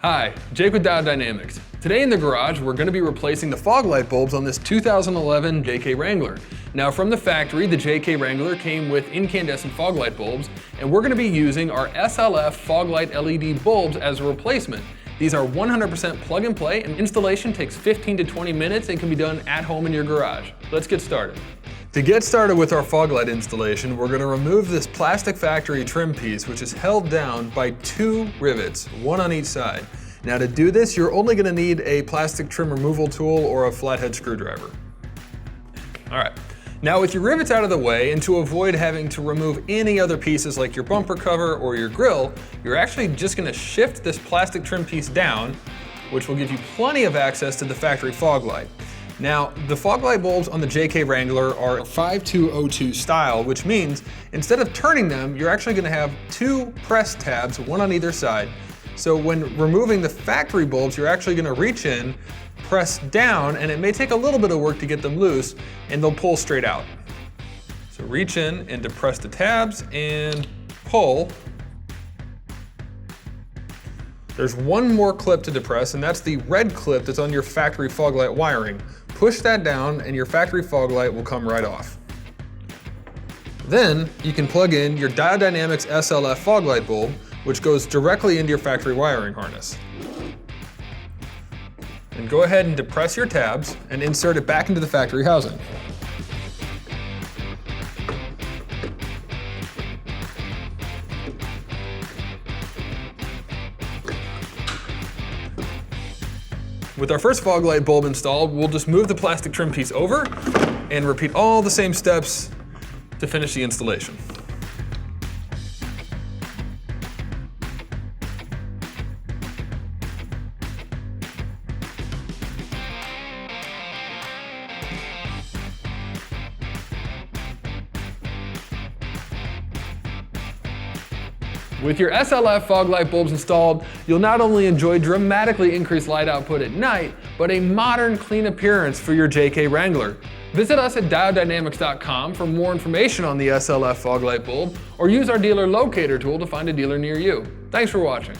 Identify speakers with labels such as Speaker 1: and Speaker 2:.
Speaker 1: Hi, Jake with Diode Dynamics. Today in the garage, we're going to be replacing the fog light bulbs on this 2011 JK Wrangler. Now from the factory, the JK Wrangler came with incandescent fog light bulbs, and we're going to be using our SLF fog light LED bulbs as a replacement. These are 100% plug and play, and installation takes 15 to 20 minutes and can be done at home in your garage. Let's get started. To get started with our fog light installation, we're going to remove this plastic factory trim piece, which is held down by two rivets, one on each side. Now to do this, you're only going to need a plastic trim removal tool or a flathead screwdriver. All right. Now with your rivets out of the way, and to avoid having to remove any other pieces like your bumper cover or your grille, you're actually just going to shift this plastic trim piece down, which will give you plenty of access to the factory fog light. Now, the fog light bulbs on the JK Wrangler are 5202 style, which means instead of turning them, you're actually going to have two press tabs, one on either side. So when removing the factory bulbs, you're actually going to reach in, press down, and it may take a little bit of work to get them loose, and they'll pull straight out. So reach in and depress the tabs and pull. There's one more clip to depress, and that's the red clip that's on your factory fog light wiring. Push that down and your factory fog light will come right off. Then you can plug in your Diode Dynamics SLF fog light bulb, which goes directly into your factory wiring harness. And go ahead and depress your tabs and insert it back into the factory housing. With our first fog light bulb installed, we'll just move the plastic trim piece over and repeat all the same steps to finish the installation. With your SLF fog light bulbs installed, you'll not only enjoy dramatically increased light output at night, but a modern, clean appearance for your JK Wrangler. Visit us at diodedynamics.com for more information on the SLF fog light bulb, or use our dealer locator tool to find a dealer near you. Thanks for watching.